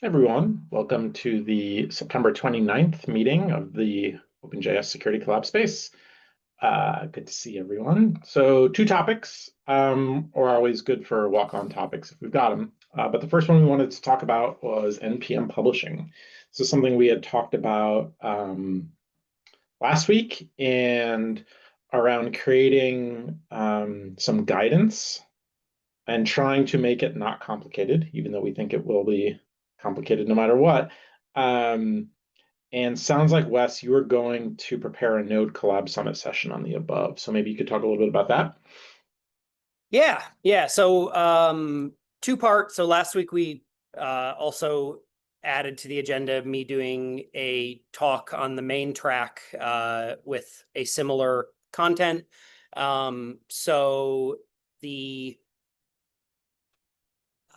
Everyone, welcome to the September 29th meeting of the OpenJS Security Collab space. Good to see everyone. So two topics are always good for walk-on topics if we've got them. But the first one we wanted to talk about was NPM publishing. This is something we had talked about last week and around creating some guidance and trying to make it not complicated, even though we think it will be complicated no matter what. Um, and sounds like, Wes, you are going to prepare a Node Collab Summit session on the above. So maybe you could talk a little bit about that. Yeah. So two parts. So last week we also added to the agenda me doing a talk on the main track with a similar content. So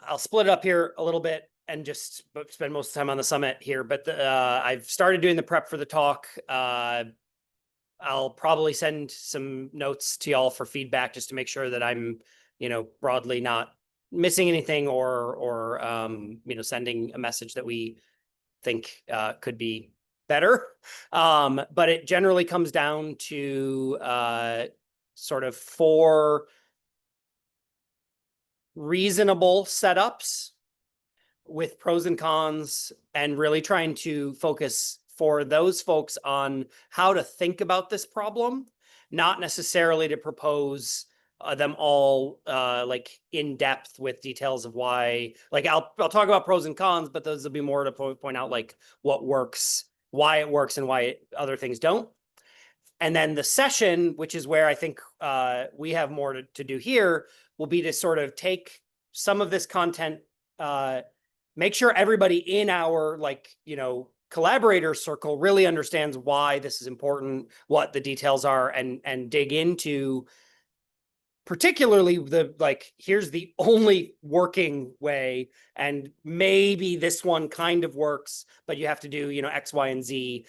I'll split it up here a little bit and just spend most of the time on the summit here. But I've started doing the prep for the talk. I'll probably send some notes to y'all for feedback just to make sure that I'm, broadly not missing anything or sending a message that we think could be better. But it generally comes down to sort of four reasonable setups with pros and cons, and really trying to focus for those folks on how to think about this problem, not necessarily to propose them all like in depth with details of why. Like I'll talk about pros and cons, but those will be more to point out like what works, why it works, and why other things don't. And then the session, which is where I think we have more to do here, will be to sort of take some of this content, make sure everybody in our collaborator circle really understands why this is important, what the details are, and dig into particularly here's the only working way, and maybe this one kind of works, but you have to do X, Y, and Z.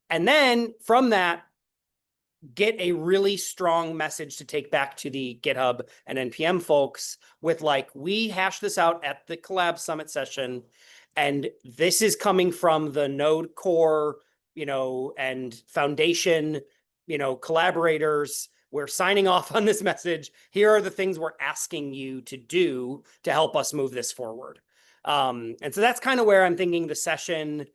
And then from that, get a really strong message to take back to the GitHub and NPM folks with we hashed this out at the Collab Summit session, and this is coming from the Node core, and foundation, collaborators. We're signing off on this message. Here are the things we're asking you to do to help us move this forward. And so that's kind of where I'm thinking the session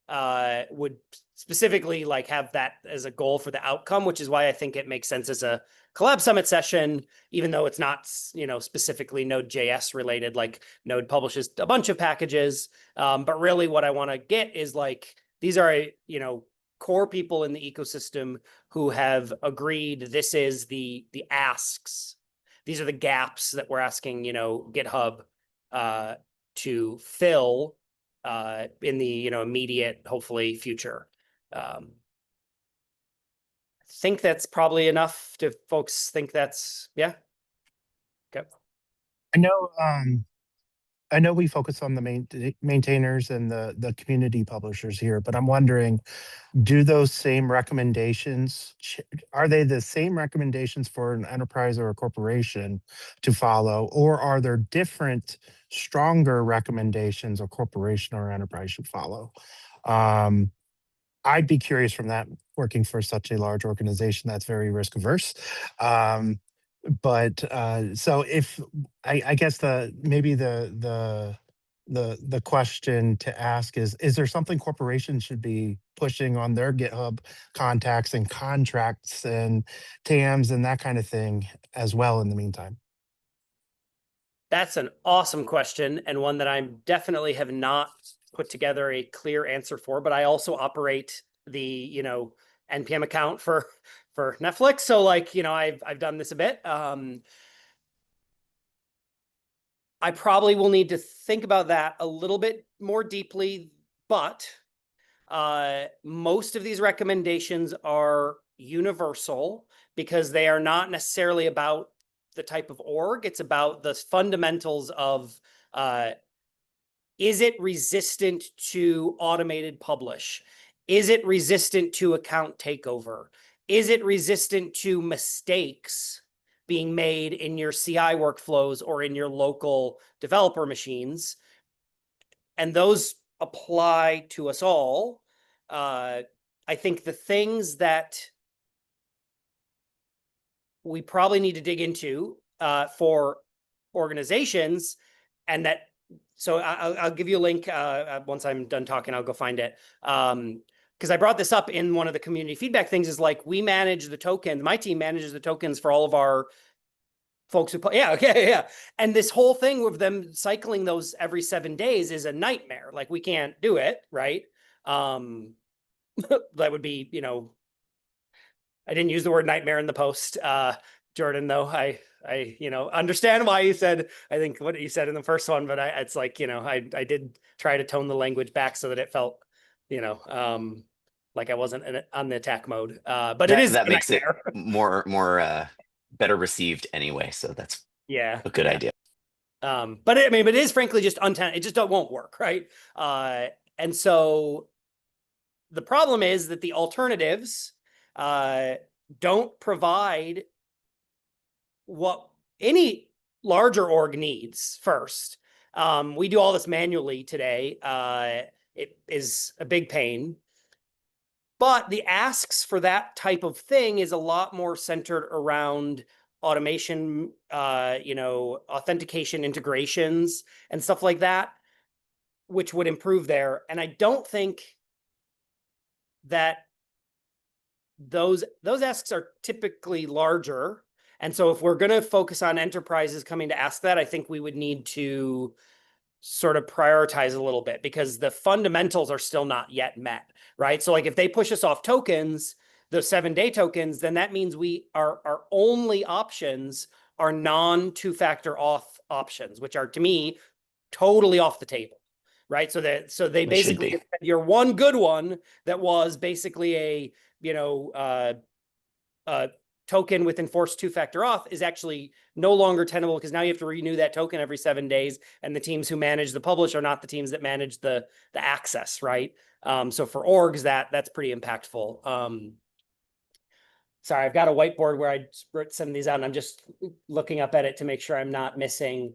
would specifically have that as a goal for the outcome, which is why I think it makes sense as a Collab Summit session, even though it's not, specifically Node.js related. Node publishes a bunch of packages, but really what I want to get is these are, core people in the ecosystem who have agreed this is the asks. These are the gaps that we're asking, GitHub to fill in the immediate, hopefully, future. I think that's probably enough to folks think that's okay. I know I know we focus on the maintainers and the community publishers here, but I'm wondering, do those same recommendations, are they the same recommendations for an enterprise or a corporation to follow, or are there different, stronger recommendations a corporation or enterprise should follow? I'd be curious from that, working for such a large organization that's very risk averse. So if I guess the question to ask is there something corporations should be pushing on their GitHub contacts and contracts and TAMs and that kind of thing as well in the meantime? That's an awesome question, and one that I definitely have not put together a clear answer for, but I also operate the, NPM account for Netflix. So I've done this a bit. I probably will need to think about that a little bit more deeply, but most of these recommendations are universal because they are not necessarily about the type of org. It's about the fundamentals of is it resistant to automated publish? Is it resistant to account takeover? Is it resistant to mistakes being made in your CI workflows or in your local developer machines? and those apply to us all. I think the things that we probably need to dig into for organizations, and that, so I'll give you a link once I'm done talking. I'll go find it. Because I brought this up in one of the community feedback things, is like, we manage the tokens. My team manages the tokens for all of our folks who play. Yeah, okay, yeah. And this whole thing with them cycling those every 7 days is a nightmare. Like, we can't do it, right? That would be, I didn't use the word nightmare in the post, Jordan, though. I understand why you said, I think what you said in the first one, but it's like, I did try to tone the language back so that it felt, like I wasn't on the attack mode. But it is that a makes it nightmare. more better received anyway. So that's Yeah, a good idea. but it is frankly just untenable. It just won't work, right? And so the problem is that the alternatives don't provide what any larger org needs first. We do all this manually today. It is a big pain. But the asks for that type of thing is a lot more centered around automation, authentication integrations and stuff like that, which would improve there. And I don't think that those asks are typically larger. And so if we're going to focus on enterprises coming to ask that, I think we would need to sort of prioritize a little bit, because the fundamentals are still not yet met, right? So like, if they push us off tokens, those 7-day tokens, then that means our only options are non two-factor auth options, which are, to me, totally off the table, right? So they basically said your one good one that was basically a token with enforced two-factor auth is actually no longer tenable, because now you have to renew that token every 7 days, and the teams who manage the publish are not the teams that manage the access, right? So for orgs, that's pretty impactful. Sorry, I've got a whiteboard where I wrote some of these out, and I'm just looking up at it to make sure I'm not missing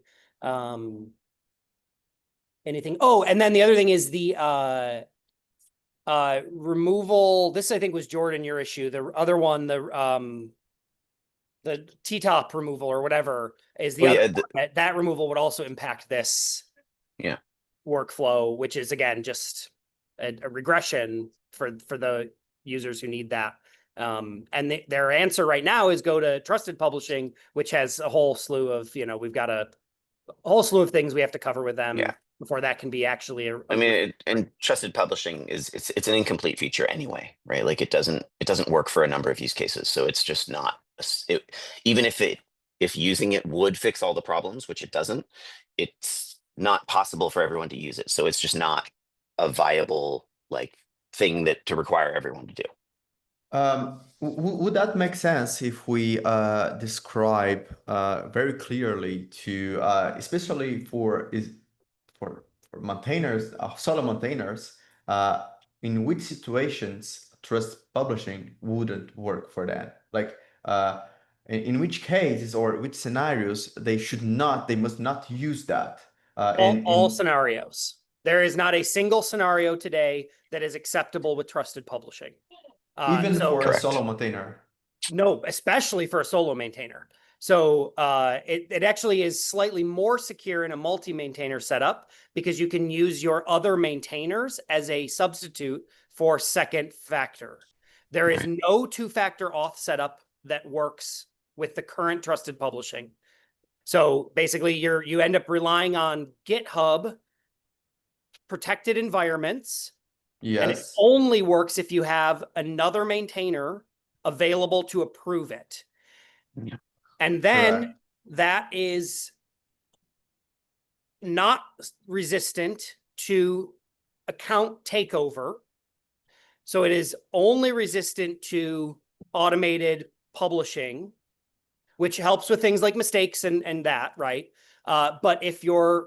anything. Oh, and then the other thing is the removal. This, I think, was Jordan, your issue. The other one, the T-top removal or whatever is the other one. That removal would also impact this workflow, which is, again, just a regression for the users who need that. And their answer right now is go to trusted publishing, which has a whole slew of, we've got a whole slew of things we have to cover with them before that can be actually and trusted publishing it's an incomplete feature anyway, right? Like, it doesn't work for a number of use cases. So it's just not, even if using it would fix all the problems, which it doesn't, it's not possible for everyone to use it. So it's just not a viable thing to require everyone to do. Would that make sense if we describe very clearly to, especially for maintainers, solo maintainers, in which situations trust publishing wouldn't work for that? Like, in which cases or which scenarios they must not use that? All scenarios. There is not a single scenario today that is acceptable with trusted publishing. Even for a solo maintainer? No, especially for a solo maintainer. So it actually is slightly more secure in a multi-maintainer setup, because you can use your other maintainers as a substitute for second factor. There is no two-factor auth setup that works with the current trusted publishing. So basically, you end up relying on GitHub protected environments. Yes. And it only works if you have another maintainer available to approve it. Yeah. And then that is not resistant to account takeover. So it is only resistant to automated publishing, which helps with things like mistakes and that, right? But if one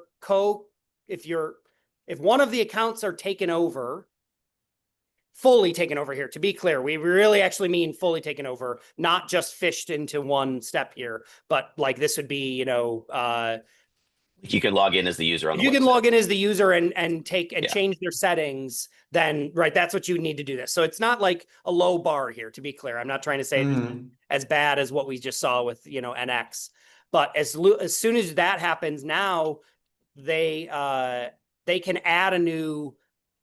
of the accounts are taken over, fully taken over here, to be clear, we really actually mean fully taken over, not just fished into one step here, but like this would be, You can log in as the user on If the you can website. log in as the user and take and Yeah. change their settings, then right, that's what you need to do this. So it's not like a low bar here, to be clear. I'm not trying to say this Mhm. as bad as what we just saw with, you know, NX. But as soon as that happens, now they can add a new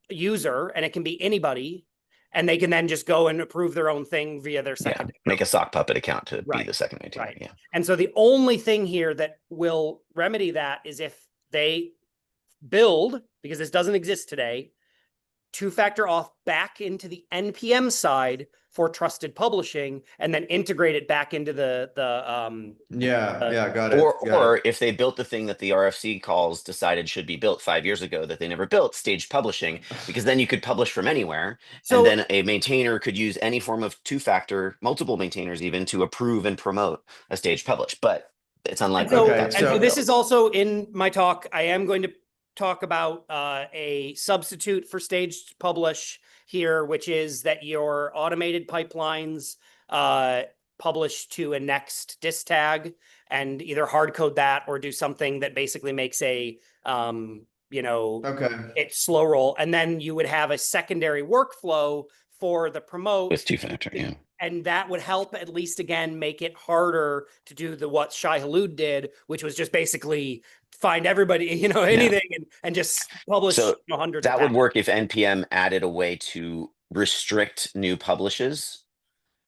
user, and it can be anybody, and they can then just go and approve their own thing via their Yeah, second make a sock puppet account to be Right, the second maintainer. right. Yeah. And so the only thing here that will remedy that is if they build, because this doesn't exist today, two-factor auth back into the NPM side for trusted publishing, and then integrate it back into the Yeah, got it. Got Or it. if they built the thing that the RFC calls decided should be built 5 years ago that they never built, staged publishing, because then you could publish from anywhere, So- and then a maintainer could use any form of two-factor, multiple maintainers even, to approve and promote a staged publish. But it's unlikely So, that that's and gonna so be this built. is also in my talk. I am going to talk about a substitute for staged publish here, which is that your automated pipelines publish to a next dist tag and either hard code that or do something that basically makes a you know, Okay. it's slow roll, and then you would have a secondary workflow for the promote With two-factor, yeah. and that would help at least again make it harder to do the what Shai Hulud did, which was just basically find everybody, you know, anything and just publish So hundreds of that would packages. work if NPM added a way to restrict new publishes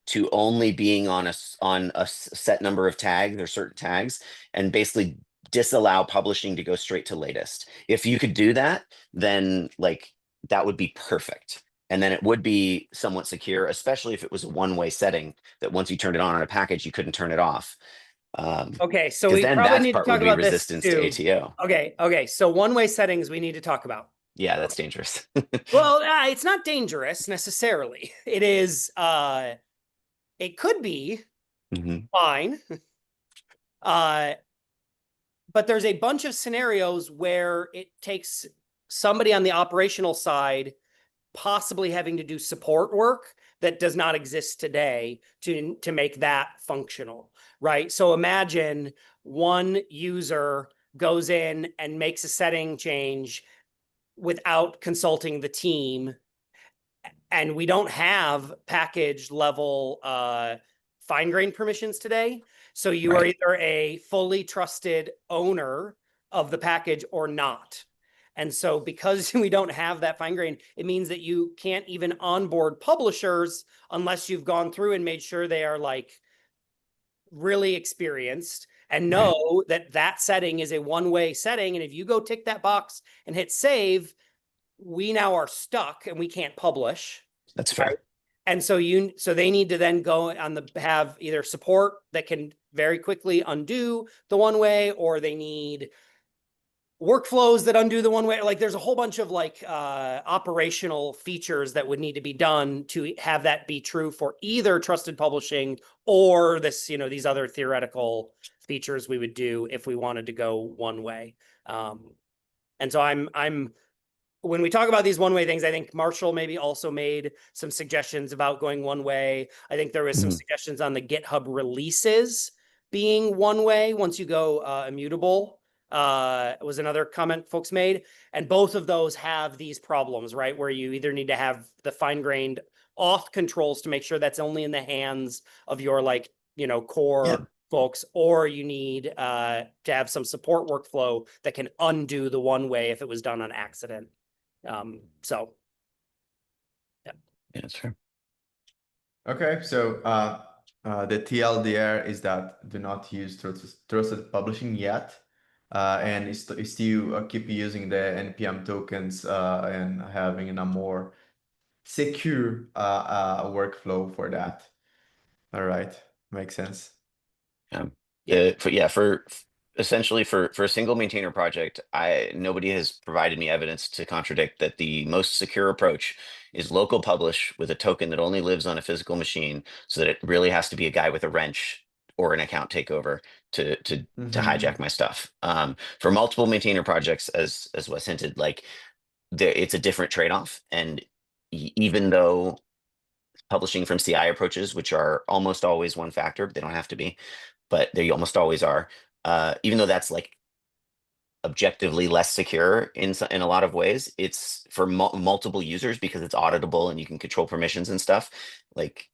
to only being on a set number of tags or certain tags, and basically disallow publishing to go straight to latest. If you could do that, then like that would be perfect. And then it would be somewhat secure, especially if it was a one-way setting that once you turned it on a package, you couldn't turn it off. Okay, so 'Cause we then probably that need to part talk would be about this resistance to too. ATO. Okay, so one-way settings we need to talk about. Yeah, that's dangerous. Well, it's not dangerous necessarily. It is it could be Mhm. fine. But there's a bunch of scenarios where it takes somebody on the operational side possibly having to do support work that does not exist today to make that functional, right? So imagine one user goes in and makes a setting change without consulting the team, and we don't have package level fine grained permissions today. So you are Right. either a fully trusted owner of the package or not. And so because we don't have that fine grain, it means that you can't even onboard publishers unless you've gone through and made sure they are like really experienced and know that that setting is a one-way setting. And if you go tick that box and hit save, we now are stuck and we can't publish. That's fair. Right? And so they need to then go on have either support that can very quickly undo the one way, or they need workflows that undo the one way. Like there's a whole bunch of like operational features that would need to be done to have that be true for either trusted publishing or this, you know, these other theoretical features we would do if we wanted to go one way. And so I'm when we talk about these one-way things, I think Marshall maybe also made some suggestions about going one way. I think there was some suggestions on the GitHub releases being one way once you go immutable. Was another comment folks made. And both of those have these problems, right? Where you either need to have the fine-grained auth controls to make sure that's only in the hands of your like, you know, core folks, or you need to have some support workflow that can undo the one way if it was done on accident. So Yeah, that's fair. Okay, so the TLDR is that do not use trusted publishing yet, and still keep using the NPM tokens and having a more secure workflow for that. All right, makes sense. For essentially for a single maintainer project, nobody has provided me evidence to contradict that the most secure approach is local publish with a token that only lives on a physical machine, so that it really has to be a guy with a wrench or an account takeover to hijack my stuff. For multiple maintainer projects, as Wes hinted, like it's a different trade-off, and even though publishing from CI approaches, which are almost always one factor, but they don't have to be, but they almost always are. Even though that's like objectively less secure in a lot of ways. It's for multiple users because it's auditable and you can control permissions and stuff. Like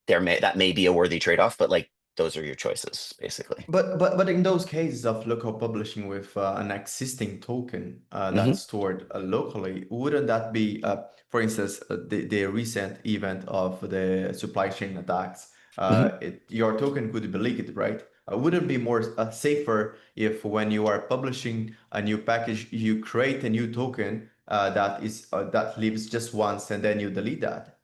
that may be a worthy trade-off, but like those are your choices basically. But in those cases of local publishing with an existing token that's stored locally, wouldn't that be, for instance, the recent event of the supply chain attacks? Your token could be leaked, right? Wouldn't it be more safer if when you are publishing a new package, you create a new token that lives just once and then you delete that?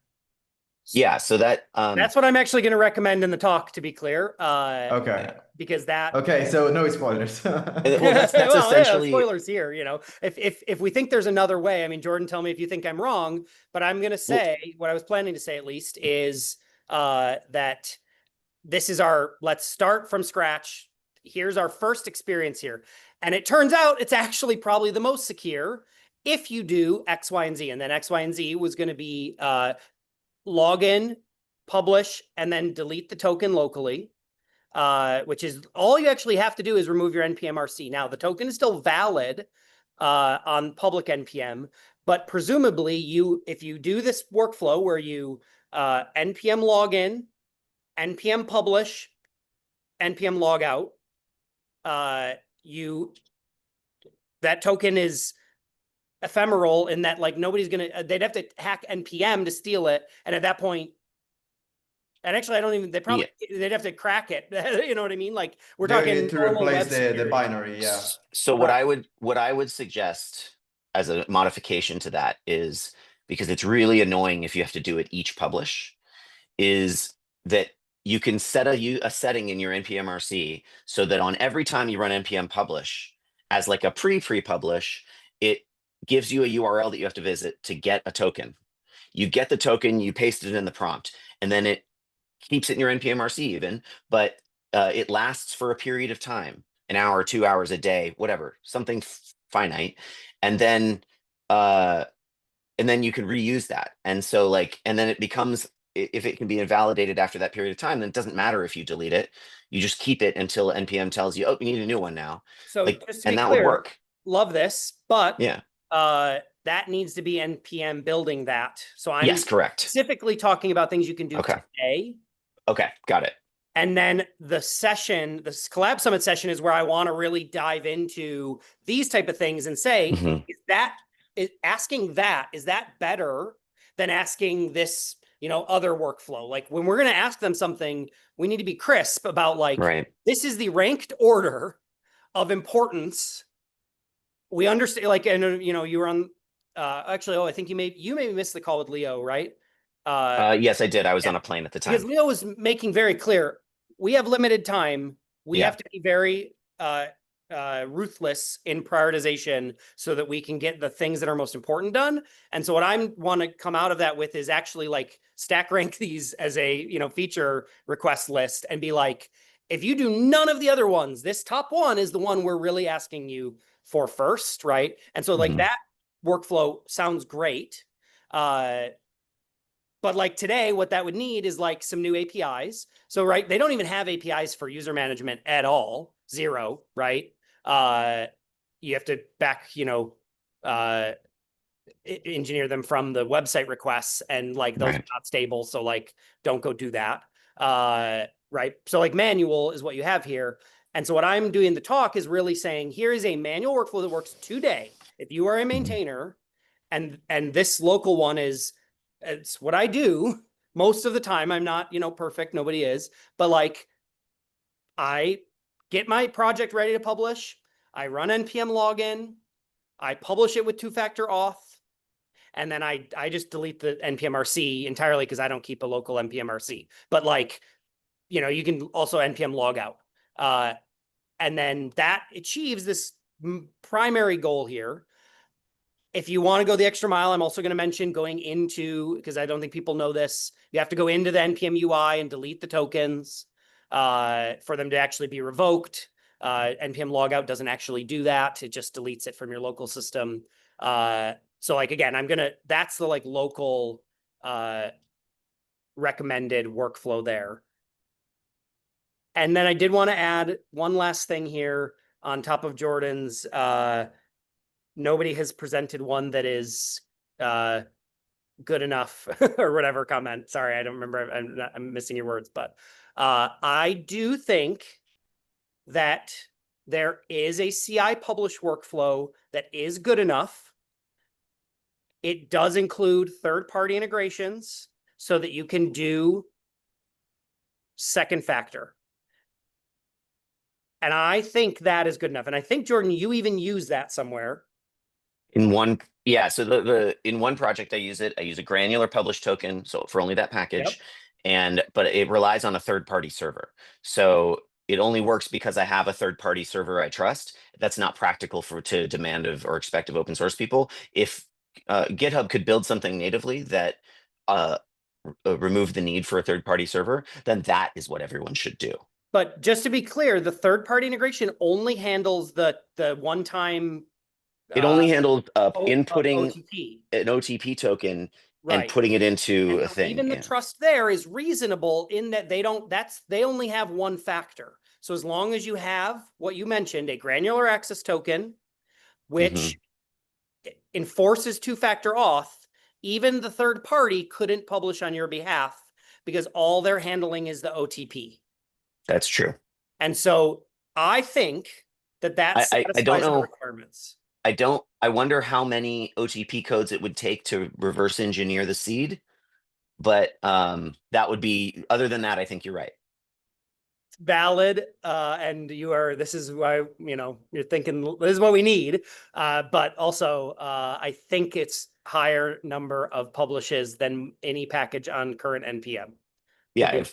Yeah, so That's what I'm actually going to recommend in the talk, to be clear. Okay. Because that. Okay, so no spoilers. well, that's Well, essentially spoilers here. You know, if we think there's another way, I mean, Jordan, tell me if you think I'm wrong. But I'm going to say what I was planning to say at least is that this is let's start from scratch. Here's our first experience here, and it turns out it's actually probably the most secure if you do X, Y, and Z, and then X, Y, and Z was going to be log in, publish, and then delete the token locally, which is all you actually have to do is remove your NPM-RC. Now, the token is still valid on public NPM, but presumably if you do this workflow where you NPM login, NPM publish, NPM log out, that token is ephemeral in that like nobody's gonna they'd have to hack NPM to steal it, and at that point, and actually I don't even they'd have to crack it. You know what I mean? Like we're talking to replace the binary, yeah. So what I would suggest as a modification to that is, because it's really annoying if you have to do it each publish, is that you can set a setting in your npm-rc so that on every time you run npm publish as like a pre-publish, it gives you a URL that you have to visit to get a token. You get the token, you paste it in the prompt, and then it keeps it in your npm-rc even, but it lasts for a period of time, an hour, 2 hours, a day, whatever, something finite, and then you can reuse that. And so like, and then it becomes, if it can be invalidated after that period of time, then it doesn't matter if you delete it. You just keep it until npm tells you, oh, you need a new one now. So like, just to and be that clear, would work. Love this, but Yeah. That needs to be npm building that. So I'm Yes, correct. specifically talking about things you can do today. Okay, got it. And then the session, this Collab Summit session, is where I want to really dive into these type of things and say, is that better than asking this, other workflow? Like when we're going to ask them something, we need to be crisp about like, this is the ranked order of importance. We understand, like, and you were on, actually, I think you maybe missed the call with Leo, right? Yes, I did. I was on a plane at the time. Because Leo was making very clear, we have limited time. We have to be very ruthless in prioritization so that we can get the things that are most important done. And so what I want to come out of that with is actually like stack rank these as a, feature request list and be like, if you do none of the other ones, this top one is the one we're really asking you for first, right? And so like that workflow sounds great. But like today, what that would need is like some new APIs. So, right, they don't even have APIs for user management at all. Zero, right? You have to engineer them from the website requests, and like those are not stable. So like, don't go do that. Right. So like manual is what you have here. And so what I'm doing in the talk is really saying, here is a manual workflow that works today. If you are a maintainer and this local one it's what I do most of the time. I'm not, perfect. Nobody is, but like I get my project ready to publish. I run npm login. I publish it with two-factor auth. And then I just delete the npm-rc entirely because I don't keep a local npm-rc. But like, you can also npm log out. And then that achieves this primary goal here. If you want to go the extra mile, I'm also going to mention going into, because I don't think people know this, you have to go into the npm UI and delete the tokens for them to actually be revoked. npm logout doesn't actually do that. It just deletes it from your local system. So like, again, that's the like local recommended workflow there. And then I did want to add one last thing here. on top of Jordan's. Nobody has presented one that is good enough or whatever comment. Sorry, I don't remember. I'm missing your words, but I do think that there is a CI publish workflow that is good enough. It does include third-party integrations so that you can do second factor. And I think that is good enough. And I think, Jordan, you even use that somewhere. In one, yeah. So the in one project I use it. I use a granular publish token, so for only that package, but it relies on a third-party server. So it only works because I have a third-party server I trust. That's not practical to demand of or expect of open source people. If GitHub could build something natively that remove the need for a third-party server, then that is what everyone should do. But just to be clear, the third-party integration only handles the one-time. It only handles inputting OTP. an OTP token Right. and putting it into And a thing. even the trust there is reasonable in that they only have one factor. So as long as you have what you mentioned, a granular access token, which enforces two-factor auth, even the third party couldn't publish on your behalf because all they're handling is the OTP. That's true. And so I think that satisfies I don't know. the requirements. I wonder how many OTP codes it would take to reverse engineer the seed, but that would be, other than that, I think you're right. Valid. And this is why, you're thinking this is what we need. But also, I think it's higher number of publishes than any package on current NPM. Yeah,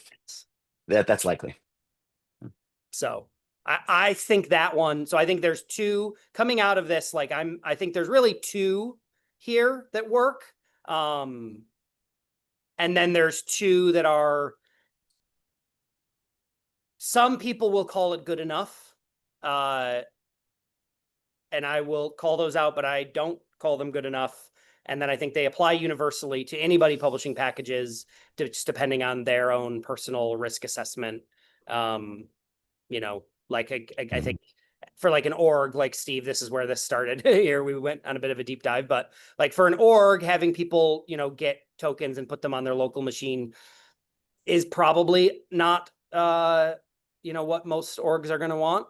that's likely. So I think that one. So I think there's two coming out of this. I think there's really two here that work. And then there's two that are, some people will call it good enough. And I will call those out, but I don't call them good enough. And then I think they apply universally to anybody publishing packages, just depending on their own personal risk assessment. I think for an org like Steve, this is where this started. Here we went on a bit of a deep dive, but for an org, having people, get tokens and put them on their local machine is probably not, what most orgs are going to want.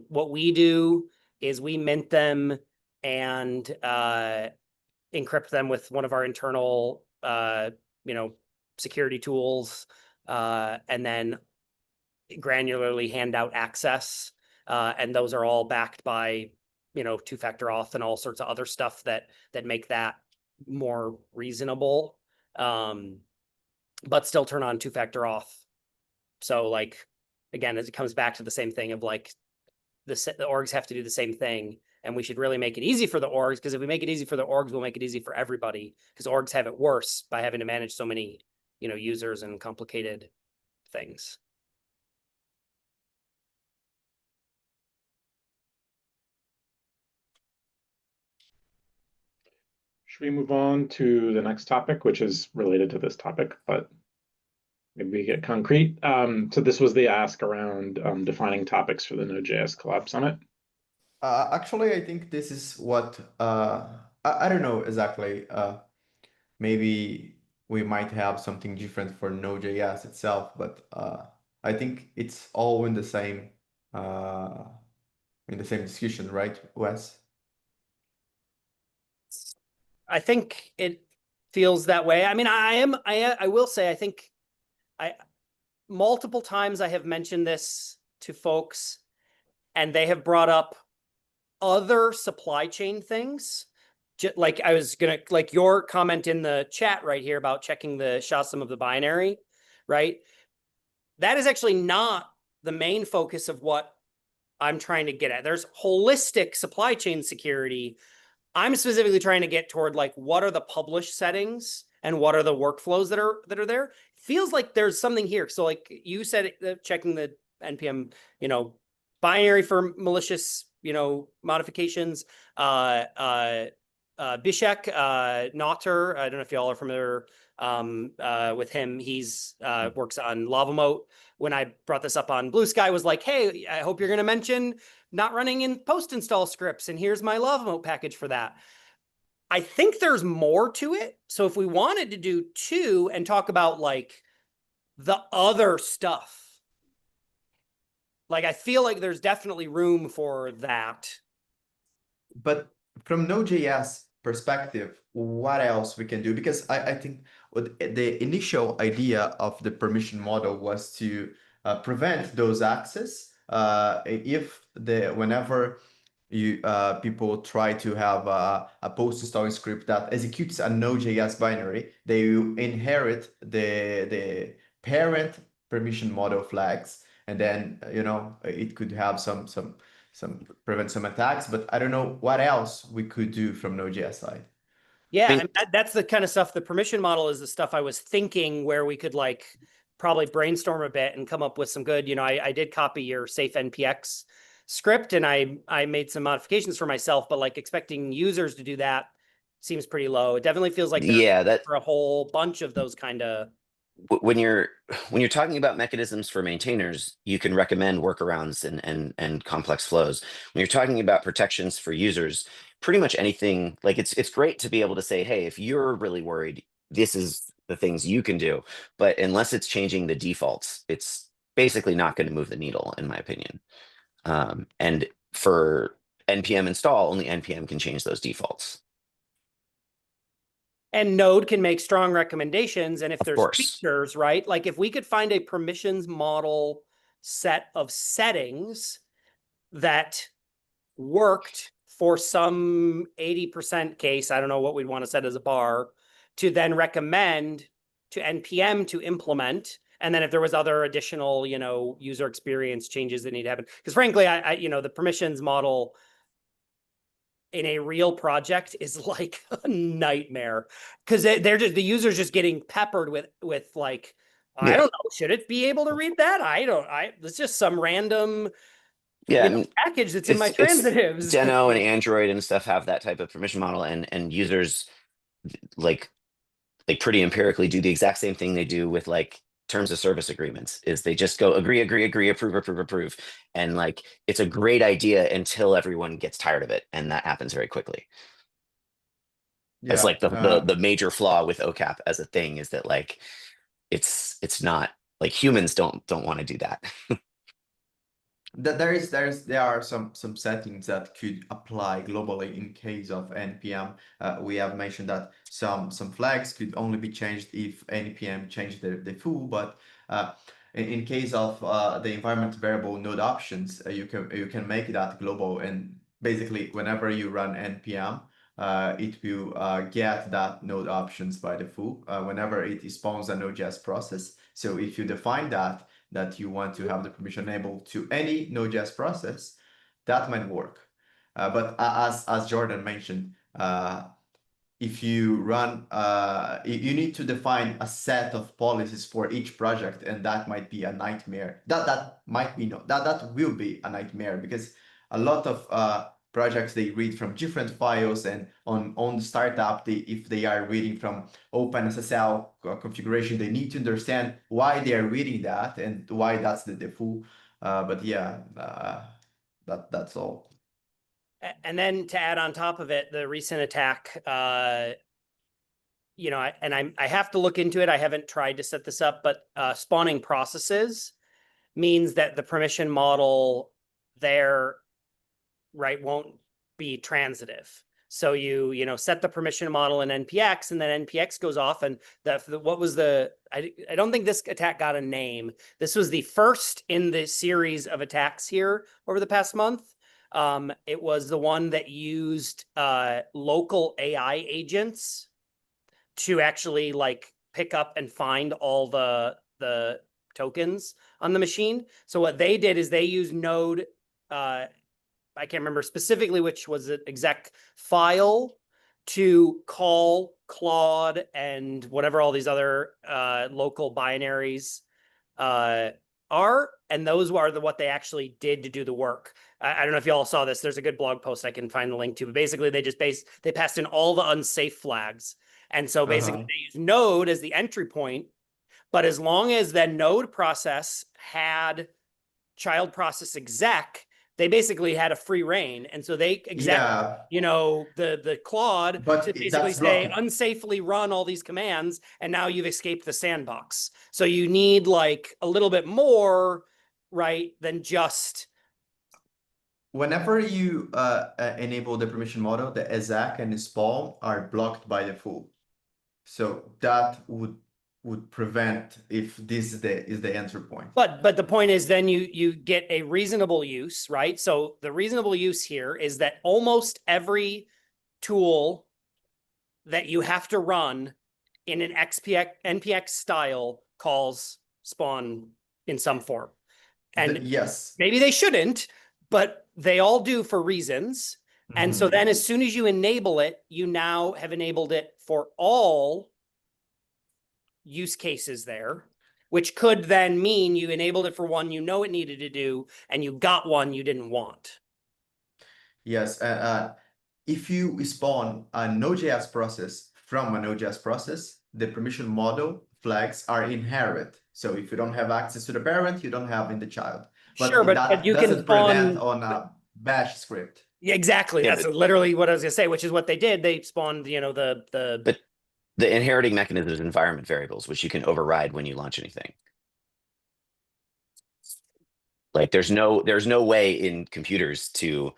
What we do is we mint them and encrypt them with one of our internal, security tools, and then granularly hand out access. And those are all backed by, two-factor auth and all sorts of other stuff that make that more reasonable, but still turn on two-factor auth. So again, it comes back to the same thing of the orgs have to do the same thing. And we should really make it easy for the orgs, because if we make it easy for the orgs, we'll make it easy for everybody, because orgs have it worse by having to manage so many, users and complicated things. Should we move on to the next topic, which is related to this topic, but maybe we get concrete? So this was the ask around defining topics for the Node.js Collab Summit. Actually, I think this is what I don't know exactly. Maybe we might have something different for Node.js itself, but I think it's all in the same discussion, right, Wes? I think it feels that way. I mean, I will say, I think multiple times I have mentioned this to folks, and they have brought up other supply chain things. I was gonna, your comment in the chat right here about checking the SHA-SUM of the binary, right? That is actually not the main focus of what I'm trying to get at. There's holistic supply chain security. I'm specifically trying to get toward what are the publish settings and what are the workflows that are there. Feels like there's something here. So you said, checking the NPM, binary for malicious, modifications, Bishek Notter. I don't know if y'all are familiar with him. He's works on LavaMoat. When I brought this up on Blue Sky, was like, hey, I hope you're going to mention not running in post install scripts, and here's my LavaMoat package for that. I think there's more to it. So if we wanted to do 2 and talk about like the other stuff, like I feel like there's definitely room for that. But from Node.js perspective, what else we can do? Because I think the initial idea of the permission model was to prevent those access if whenever you people try to have a post installing script that executes a Node.js binary, they will inherit the parent permission model flags, and then it could have some prevent some attacks. But I don't know what else we could do from Node.js side. Yeah, I mean- that's the kind of stuff. The permission model is the stuff I was thinking where we could like probably brainstorm a bit and come up with some good, I did copy your safe NPX script and I made some modifications for myself, but like expecting users to do that seems pretty low. It definitely feels like that for a whole bunch of those kind of. when you're talking about mechanisms for maintainers, you can recommend workarounds and complex flows. When you're talking about protections for users, pretty much anything, like it's great to be able to say, hey, if you're really worried, this is the things you can do. But unless it's changing the defaults, it's basically not going to move the needle, in my opinion. And for npm install, only npm can change those defaults. And Node can make strong recommendations. And if Of there's course. features, right? Like if we could find a permissions model set of settings that worked for some 80% case, I don't know what we'd want to set as a bar, to then recommend to NPM to implement. And then if there was other additional, user experience changes that need to happen. Because frankly, I the permissions model in a real project is like a nightmare because they're just the user's just getting peppered with like, I don't know, should it be able to read that? It's just some random package that's in my transitives. Deno and Android and stuff have that type of permission model, and users like pretty empirically do the exact same thing they do with like terms of service agreements, is they just go agree, approve. And like, it's a great idea until everyone gets tired of it. And that happens very quickly. Yeah, It's like the major flaw with OCAP as a thing is that like, it's not like humans don't want to do that. There are some settings that could apply globally in case of npm. We have mentioned that some flags could only be changed if npm changed the full, but in case of the environment variable node options, you can make that global, and basically whenever you run npm, it will get that node options by default whenever it spawns a Node.js process. So if you define that you want to have the permission enabled to any Node.js process, that might work. But as Jordan mentioned, if you run, you need to define a set of policies for each project, and that might be a nightmare. That will be a nightmare, because a lot of projects, they read from different files, and on the startup, if they are reading from OpenSSL configuration, they need to understand why they are reading that and why that's the default. But yeah, that's all. And then to add on top of it, the recent attack, I have to look into it. I haven't tried to set this up, but spawning processes means that the permission model there, right, won't be transitive. So you set the permission model in NPX, and then NPX goes off, and I don't think this attack got a name. This was the first in the series of attacks here over the past month. It was the one that used local AI agents to actually like pick up and find all the tokens on the machine. So what they did is they used Node, I can't remember specifically which was the exec file, to call Claude and whatever all these other local binaries are, and those are what they actually did to do the work. I don't know if y'all saw this. There's a good blog post I can find the link to, but basically they passed in all the unsafe flags. And so basically they use node as the entry point, but as long as that node process had child process exec, they basically had a free reign. And so they exec, the Claude But to basically that's say blocking. unsafely run all these commands, and now you've escaped the sandbox. So you need like a little bit more, right, than just Whenever you enable the permission model, the exec and the spawn are blocked by default. So that would prevent if this is the entry point. But the point is then you get a reasonable use, right? So the reasonable use here is that almost every tool that you have to run in an NPX style calls spawn in some form. And yes, maybe they shouldn't, but they all do for reasons. And so then as soon as you enable it, you now have enabled it for all use cases there, which could then mean you enabled it for one you know it needed to do, and you got one you didn't want. Yes, if you spawn a Node.js process from a Node.js process, the permission model flags are inherent. So if you don't have access to the parent, you don't have in the child. But Sure, but that you can doesn't prevent on a bash script. Yeah, exactly. Yeah, That's literally what I was gonna say, which is what they did. They spawned, But the inheriting mechanism is environment variables, which you can override when you launch anything. Like there's no way in computers to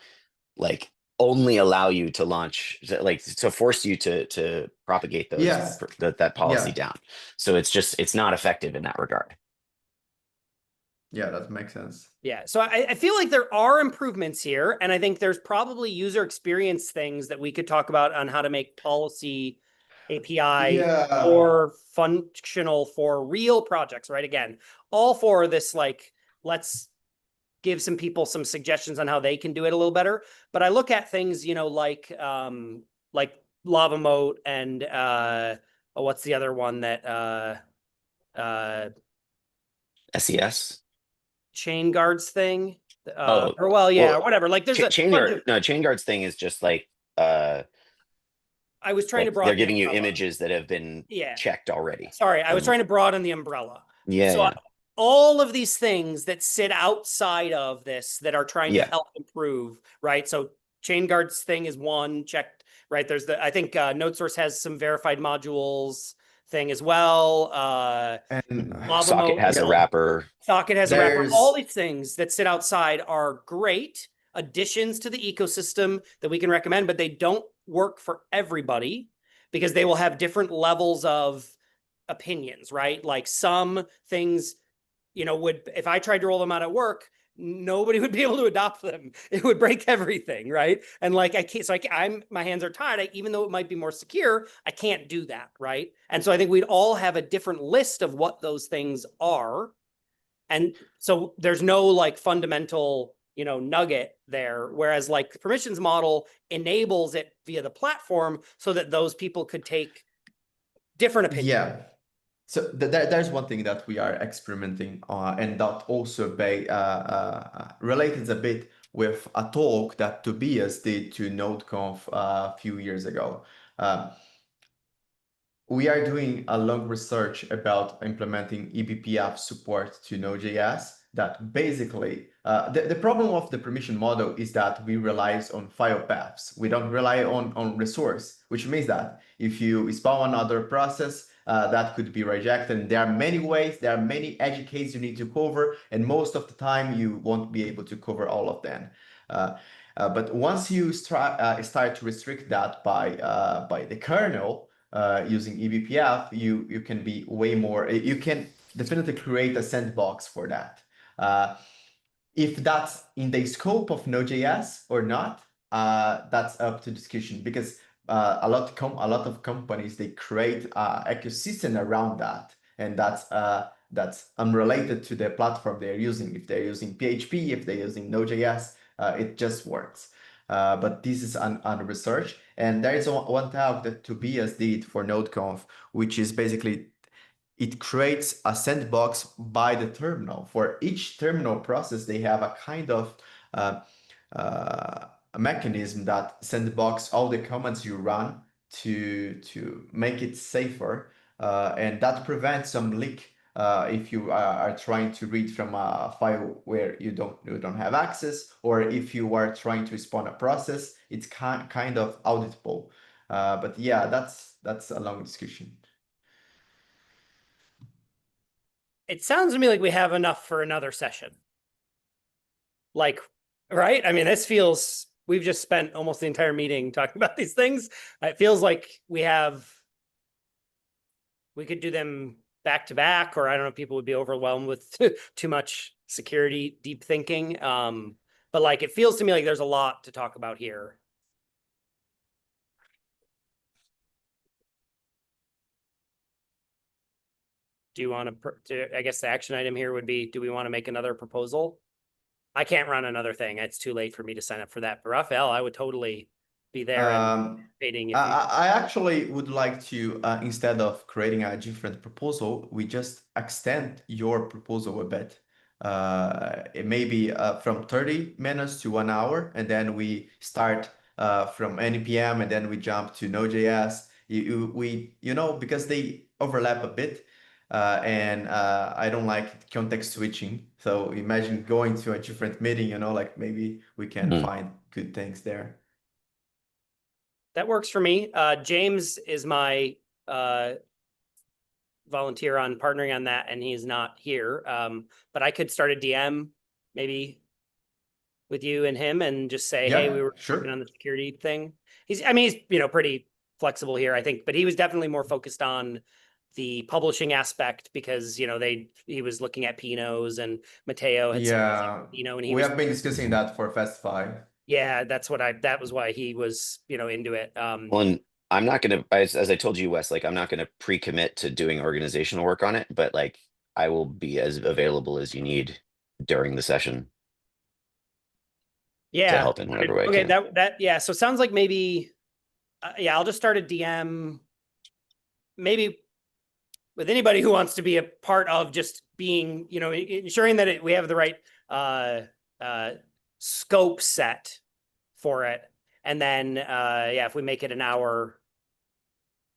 like only allow you to launch, like to force you to propagate those Yes. that policy Yeah. down. So it's not effective in that regard. Yeah, that makes sense. Yeah. So I feel like there are improvements here, and I think there's probably user experience things that we could talk about on how to make policy API more functional for real projects, right? Again, all for this, like, let's give some people some suggestions on how they can do it a little better. But I look at things, like Lava Moat and what's the other one that SES. chain guards thing? Or whatever. Like there's chain guards thing is just like I was trying to like broaden they're giving the you umbrella. images that have been checked already. Sorry, I was trying to broaden the umbrella. Yeah. All of these things that sit outside of this that are trying to help improve, right? So chain guards thing is one checked, right? There's I think NodeSource has some verified modules thing as well. And Socket has a wrapper. Socket has a wrapper. All these things that sit outside are great additions to the ecosystem that we can recommend, but they don't work for everybody because they will have different levels of opinions, right? Like some things, if I tried to roll them out at work, nobody would be able to adopt them. It would break everything, right? And like I can't, so my hands are tied. Even though it might be more secure, I can't do that, right? And so I think we'd all have a different list of what those things are, and so there's no like fundamental, nugget there. Whereas like the permissions model enables it via the platform so that those people could take different opinions. Yeah. So there's one thing that we are experimenting on, and that also related a bit with a talk that Tobias did to NodeConf a few years ago. We are doing a long research about implementing eBPF support to Node.js that basically, the problem of the permission model is that we rely on file paths. We don't rely on resource, which means that if you spawn another process, that could be rejected. And there are many ways, there are many edge cases you need to cover, and most of the time you won't be able to cover all of them. But once you start to restrict that by the kernel, using eBPF, you can be way more, you can definitely create a sandbox for that. If that's in the scope of Node.js or not, that's up to discussion, because a lot of companies, they create ecosystem around that, and that's unrelated to the platform they're using. If they're using PHP, if they're using Node.js, it just works. But this is under research, and there is one talk that Tobias did for NodeConf, which is basically it creates a sandbox by the terminal. For each terminal process, they have a kind of a mechanism that sandbox all the commands you run to make it safer, and that prevents some leak if you are trying to read from a file where you don't have access, or if you are trying to spawn a process, it's kind of auditable. But yeah, that's a long discussion. It sounds to me like we have enough for another session. Like, right? I mean, this feels, we've just spent almost the entire meeting talking about these things. It feels like we could do them back to back, or I don't know if people would be overwhelmed with too much security deep thinking. But like, it feels to me like there's a lot to talk about here. Do you want to, I guess the action item here would be, do we want to make another proposal? I can't run another thing. It's too late for me to sign up for that. But Raphael, I would totally be there and participating if you... I actually would like to, instead of creating a different proposal, we just extend your proposal a bit. It may be from 30 minutes to 1 hour, and then we start from NPM, and then we jump to Node.js. Because they overlap a bit, and I don't like context switching. So imagine going to a different meeting, like maybe we can find good things there. That works for me. James is my volunteer on partnering on that, and he's not here. But I could start a DM maybe with you and him and just say, hey, we were working on the security thing. He's pretty flexible here, I think, but he was definitely more focused on the publishing aspect because, he was looking at Pino's, and Matteo had and we have been discussing that for Festify. Yeah, that was why he was, into it. Well, and I'm not going to, as I told you, Wes, like, I'm not going to pre-commit to doing organizational work on it, but like, I will be as available as you need during the session. Yeah. To help in whatever way I can. Yeah. So it sounds like maybe, I'll just start a DM, maybe with anybody who wants to be a part of just being, ensuring that we have the right scope set for it. And then, if we make it an hour,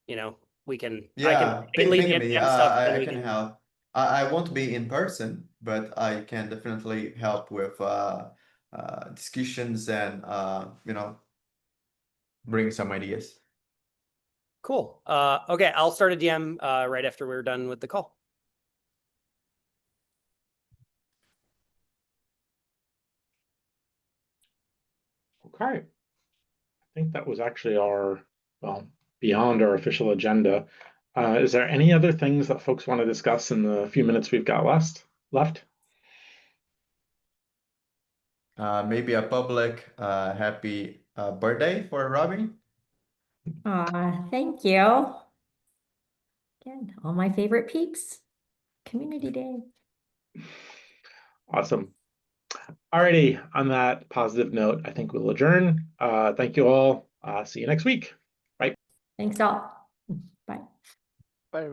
we can, I can lead the NPM stuff. I can help. I won't be in person, but I can definitely help with discussions and, bring some ideas. Cool. Okay, I'll start a DM right after we're done with the call. Okay. I think that was actually beyond our official agenda. Is there any other things that folks want to discuss in the few minutes we've got left? Maybe a public happy birthday for Robin. Thank you. Again, all my favorite peeps. Community Day. Awesome. Alrighty, on that positive note, I think we'll adjourn. Thank you all. See you next week. Bye. Thanks all.